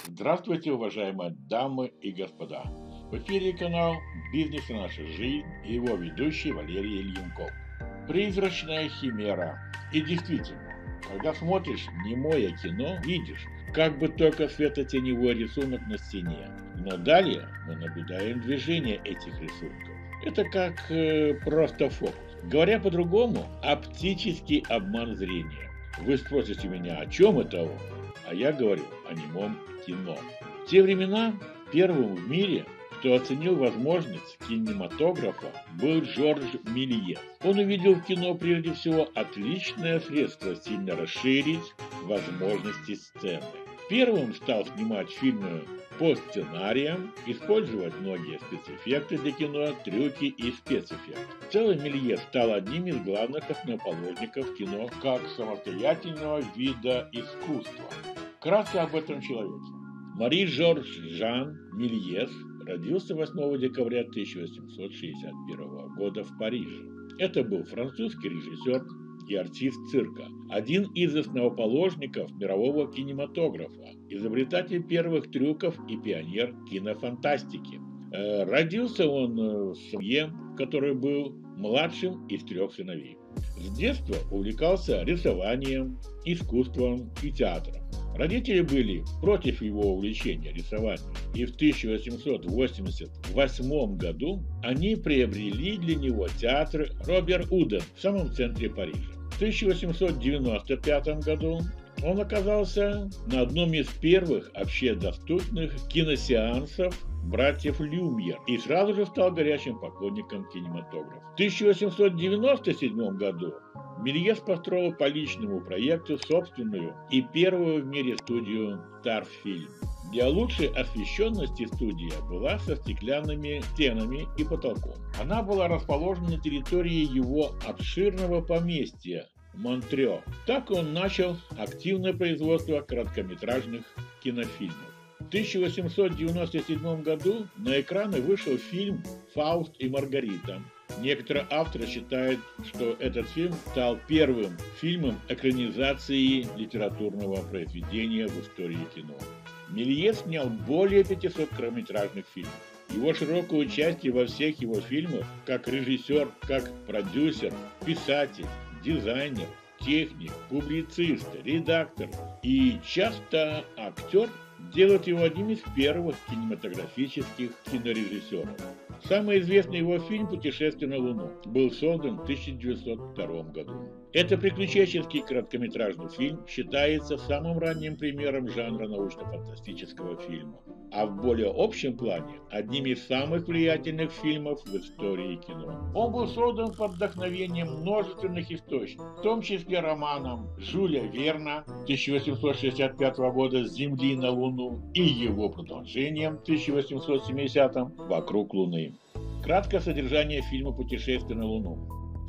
Здравствуйте, уважаемые дамы и господа! В эфире канал «Бизнес и наша жизнь» и его ведущий Валерий Ильинков. Призрачная химера. И действительно, когда смотришь немое кино, видишь, как бы только светотеневой рисунок на стене. Но далее мы наблюдаем движение этих рисунков. Это как просто фокус. Говоря по-другому, оптический обман зрения. Вы спросите меня, о чем это он? А я говорю о немом кино. В те времена первым в мире, кто оценил возможность кинематографа, был Жорж Мельес. Он увидел в кино прежде всего отличное средство сильно расширить возможности сцены. Первым стал снимать фильмы по сценариям, использовать многие спецэффекты для кино, трюки и спецэффекты. В целом Мельес стал одним из главных основоположников кино как самостоятельного вида искусства. Кратко об этом человеке. Мари-Жорж Жан Мельес родился 8 декабря 1861 года в Париже. Это был французский режиссер и артист цирка, один из основоположников мирового кинематографа, изобретатель первых трюков и пионер кинофантастики. Родился он в семье, который был младшим из 3 сыновей. С детства увлекался рисованием, искусством и театром. Родители были против его увлечения рисованием, и в 1888 году они приобрели для него театр Робер Уден в самом центре Парижа. В 1895 году он оказался на одном из первых общедоступных киносеансов братьев Люмьер и сразу же стал горячим поклонником кинематографа. В 1897 году Мельес построил по личному проекту собственную и первую в мире студию Старфильм. Для лучшей освещенности студия была со стеклянными стенами и потолком. Она была расположена на территории его обширного поместья Монтрео. Так он начал активное производство короткометражных кинофильмов. В 1897 году на экраны вышел фильм «Фауст и Маргарита». Некоторые авторы считают, что этот фильм стал первым фильмом экранизации литературного произведения в истории кино. Мельес снял более 500 короткометражных фильмов. Его широкое участие во всех его фильмах, как режиссер, как продюсер, писатель, дизайнер, техник, публицист, редактор и часто актер делают его одним из первых кинематографических кинорежиссеров. Самый известный его фильм «Путешествие на Луну» был создан в 1902 году. Это приключенческий короткометражный фильм считается самым ранним примером жанра научно-фантастического фильма, а в более общем плане одним из самых влиятельных фильмов в истории кино. Он был создан под вдохновением множественных источников, в том числе романом Жюля Верна 1865 года «С Земли на Луну» и его продолжением в 1870 «Вокруг Луны». Краткое содержание фильма «Путешествие на Луну».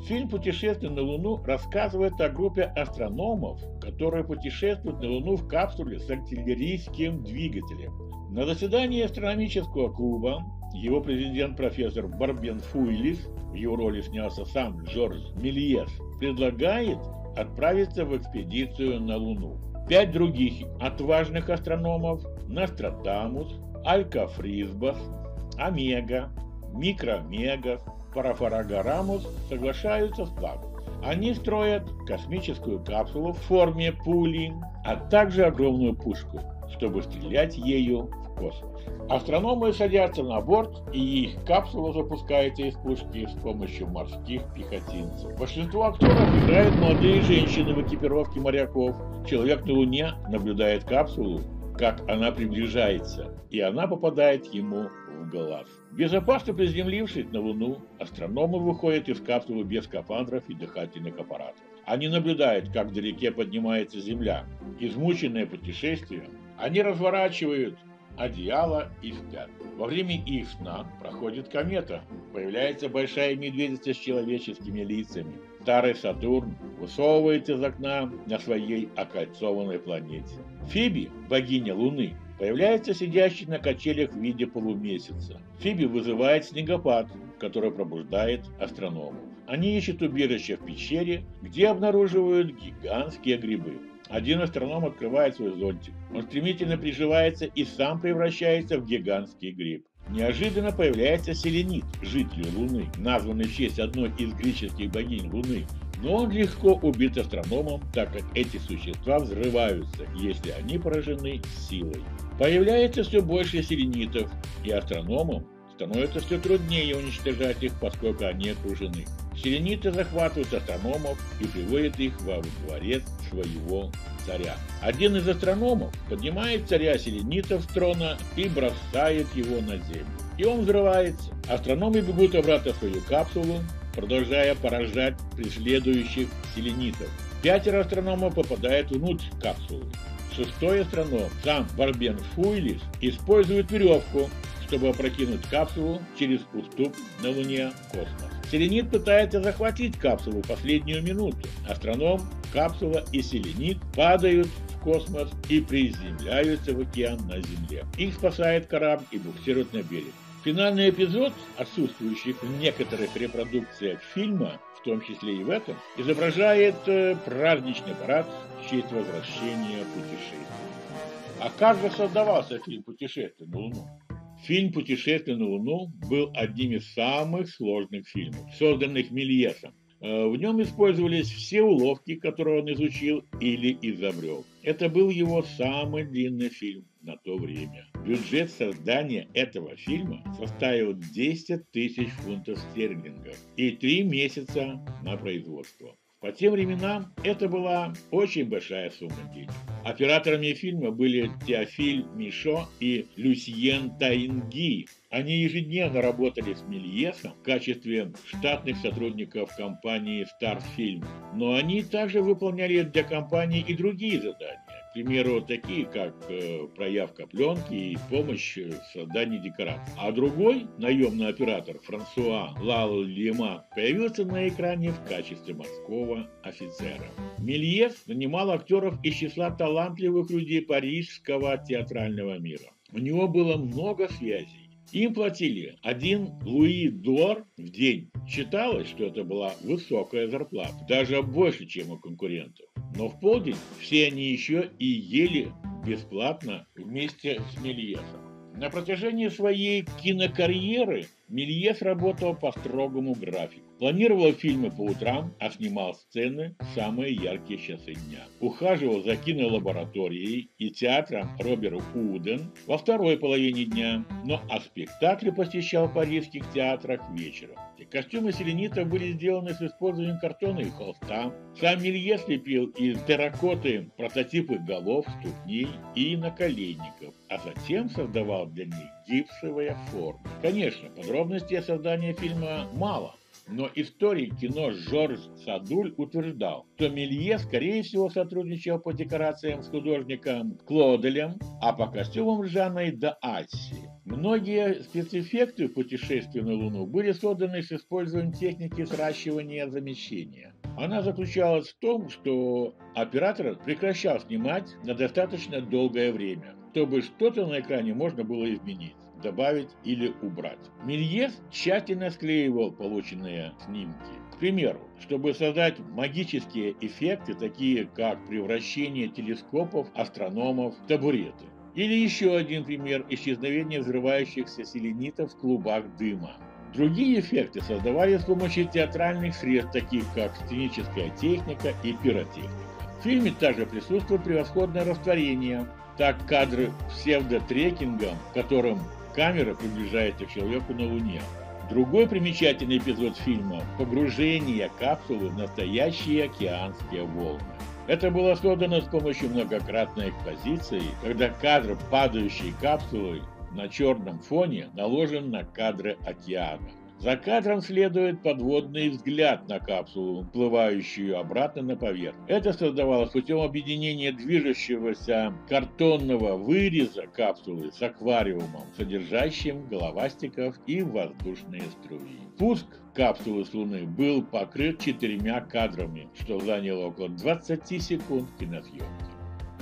Фильм «Путешествие на Луну» рассказывает о группе астрономов, которые путешествуют на Луну в капсуле с артиллерийским двигателем. На заседании астрономического клуба его президент профессор Барбен-Фуйлис, в его роли снялся сам Жорж Мельес, предлагает отправиться в экспедицию на Луну. 5 других отважных астрономов – Нострадамус, Алькафризбас, Омега, Микромегас, Парафарагарамус – соглашаются с планом. Они строят космическую капсулу в форме пули, а также огромную пушку, чтобы стрелять ею в космос. Астрономы садятся на борт, и их капсула запускается из пушки с помощью морских пехотинцев. Большинство актеров играют молодые женщины в экипировке моряков. Человек на Луне наблюдает капсулу, как она приближается, и она попадает ему в глаз. Безопасно приземлившись на Луну, астрономы выходят из капсулы без скафандров и дыхательных аппаратов. Они наблюдают, как вдалеке поднимается Земля. Измученные путешествием, они разворачивают одеяло и спят. Во время их сна проходит комета. Появляется большая медведица с человеческими лицами. Старый Сатурн высовывается из окна на своей окольцованной планете. Фиби, богиня Луны, появляется сидящий на качелях в виде полумесяца. Фиби вызывает снегопад, который пробуждает астрономов. Они ищут убежище в пещере, где обнаруживают гигантские грибы. один астроном открывает свой зонтик. Он стремительно приживается и сам превращается в гигантский гриб. Неожиданно появляется селенит, житель Луны, названный в честь одной из греческих богинь Луны. Но он легко убит астрономом, так как эти существа взрываются, если они поражены силой. Появляется все больше селенитов, и астрономам становится все труднее уничтожать их, поскольку они окружены. Селениты захватывают астрономов и приводят их во дворец своего царя. Один из астрономов поднимает царя селенитов с трона и бросает его на землю. И он взрывается. Астрономы бегут обратно в свою капсулу, продолжая поражать преследующих селенитов. 5 астрономов попадают внутрь капсулы. 6-й астроном, сам Барбен Фуйлис, использует веревку, чтобы опрокинуть капсулу через уступ на Луне в космос. Селенит пытается захватить капсулу в последнюю минуту. Астроном, капсула и селенит падают в космос и приземляются в океан на Земле. Их спасает корабль и буксирует на берег. Финальный эпизод, отсутствующий в некоторых репродукциях фильма, в том числе и в этом, изображает праздничный парад в честь возвращения путешественника. А как же создавался фильм «Путешествие на Луну»? Фильм «Путешествие на Луну» был одним из самых сложных фильмов, созданных Мельесом. В нем использовались все уловки, которые он изучил или изобрел. Это был его самый длинный фильм на то время. Бюджет создания этого фильма составил 10 тысяч фунтов стерлингов и 3 месяца на производство. По тем временам это была очень большая сумма денег. Операторами фильма были Теофиль Мишо и Люсьен Таинги. Они ежедневно работали с Мельесом в качестве штатных сотрудников компании Starfilm, но они также выполняли для компании и другие задания. К примеру, такие как проявка пленки и помощь в создании декораций. А другой наемный оператор Франсуа Лал-Лима появился на экране в качестве морского офицера. Мельес нанимал актеров из числа талантливых людей парижского театрального мира. У него было много связей. Им платили 1 луи д'ор в день. Считалось, что это была высокая зарплата, даже больше, чем у конкурентов. Но в полдень все они еще и ели бесплатно вместе с Мельесом. На протяжении своей кинокарьеры Мельес работал по строгому графику. Планировал фильмы по утрам, а снимал сцены в самые яркие часы дня. Ухаживал за кинолабораторией и театром Робер Уден во второй половине дня, а спектакли посещал в парижских театрах вечером. Костюмы селенитов были сделаны с использованием картона и холста. Сам Мельес лепил из терракоты прототипы голов, ступней и наколенников, а затем создавал для них гипсовые формы. Конечно, подробностей о создании фильма мало. Но историк кино Жорж Садуль утверждал, что Мельес, скорее всего, сотрудничал по декорациям с художником Клоделем, а по костюмам Жанной д'Асси. Многие спецэффекты в «Путешествии на Луну» были созданы с использованием техники сращивания замещения. Она заключалась в том, что оператор прекращал снимать на достаточно долгое время, чтобы что-то на экране можно было изменить, добавить или убрать. Мельес тщательно склеивал полученные снимки. К примеру, чтобы создать магические эффекты, такие как превращение телескопов астрономов в табуреты. Или еще один пример – исчезновение взрывающихся селенитов в клубах дыма. Другие эффекты создавались с помощью театральных средств, таких как сценическая техника и пиротехника. В фильме также присутствует превосходное растворение, так кадры псевдотрекингом, в котором камера приближается к человеку на Луне. Другой примечательный эпизод фильма – погружение капсулы в настоящие океанские волны. Это было создано с помощью многократной экспозиции, когда кадр падающей капсулы на черном фоне наложен на кадры океана. За кадром следует подводный взгляд на капсулу, плывающую обратно на поверхность. Это создавалось путем объединения движущегося картонного выреза капсулы с аквариумом, содержащим головастиков и воздушные струи. Пуск капсулы с Луны был покрыт 4 кадрами, что заняло около 20 секунд киносъемки.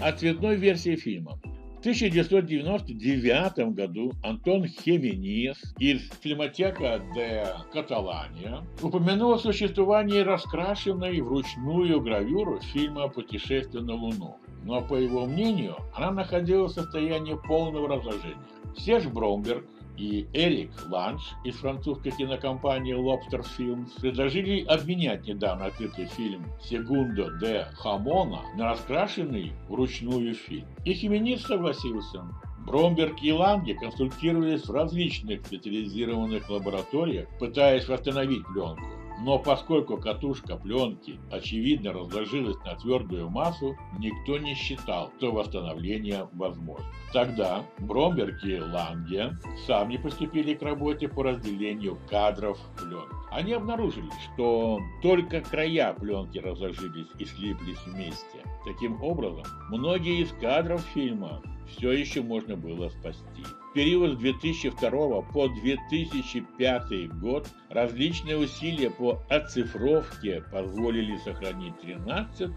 О цветной версии фильма. В 1999 году Антон Хименес из Фильмотека де Каталания упомянул о существовании раскрашенной вручную гравюры фильма «Путешествие на Луну». Но, по его мнению, она находилась в состоянии полного разложения. Серж Бромберг и Эрик Ланш из французской кинокомпании Lobster Films предложили обменять недавно открытый фильм «Сегундо де Хамона» на раскрашенный вручную фильм. И Хименес согласился. Бромберг и Ланге консультировались в различных специализированных лабораториях, пытаясь восстановить пленку. Но поскольку катушка пленки очевидно разложилась на твердую массу, никто не считал, что восстановление возможно. Тогда Бромберг и Ланге сами приступили к работе по разделению кадров пленки. Они обнаружили, что только края пленки разложились и слиплись вместе. Таким образом, многие из кадров фильма все еще можно было спасти. В период с 2002 по 2005 год различные усилия по оцифровке позволили сохранить 13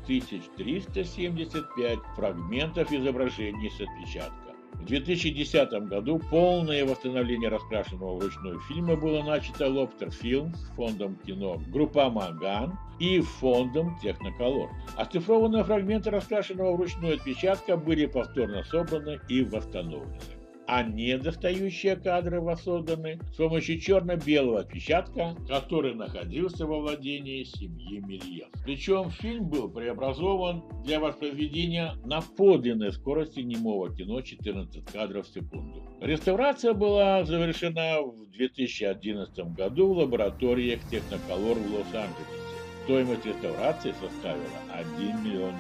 375 фрагментов изображений с отпечатка. В 2010 году полное восстановление раскрашенного вручную фильма было начато Lobster Films, фондом кино Группа Ган и фондом Technicolor. Оцифрованные фрагменты раскрашенного вручную отпечатка были повторно собраны и восстановлены, а недостающие кадры воссозданы с помощью черно-белого отпечатка, который находился во владении семьи Мельес. Причем фильм был преобразован для воспроизведения на подлинной скорости немого кино 14 кадров в секунду. Реставрация была завершена в 2011 году в лабораториях Technicolor в Лос-Анджелесе. Стоимость реставрации составила $1 миллион.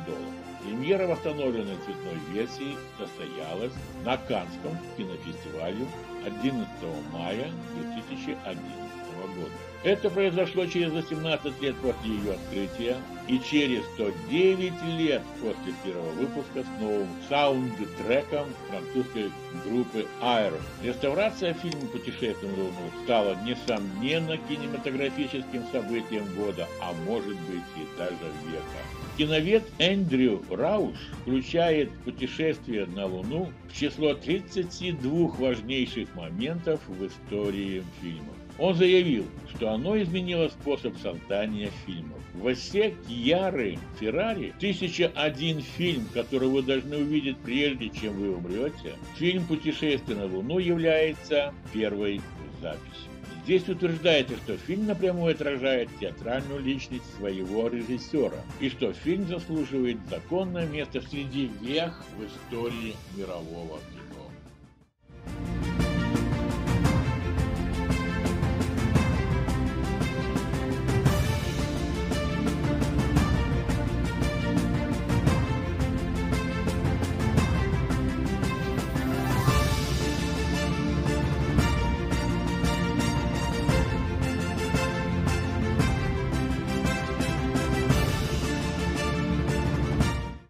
Премьера восстановленной цветной версии состоялась на Каннском кинофестивале 11 мая 2011 года. Это произошло через 18 лет после ее открытия и через 109 лет после первого выпуска с новым саундтреком французской группы Iron. Реставрация фильма «Путешествие на Луну» стала, несомненно, кинематографическим событием года, а может быть и даже века. Киновед Эндрю Рауш включает «Путешествие на Луну» в число 32 важнейших моментов в истории фильма. Он заявил, что оно изменило способ создания фильмов. В эссе Кьяры Феррари «1001 фильм, который вы должны увидеть прежде, чем вы умрете», фильм «Путешествие на Луну» является первой записью. Здесь утверждается, что фильм напрямую отражает театральную личность своего режиссера и что фильм заслуживает законное место среди вех в истории мирового кино.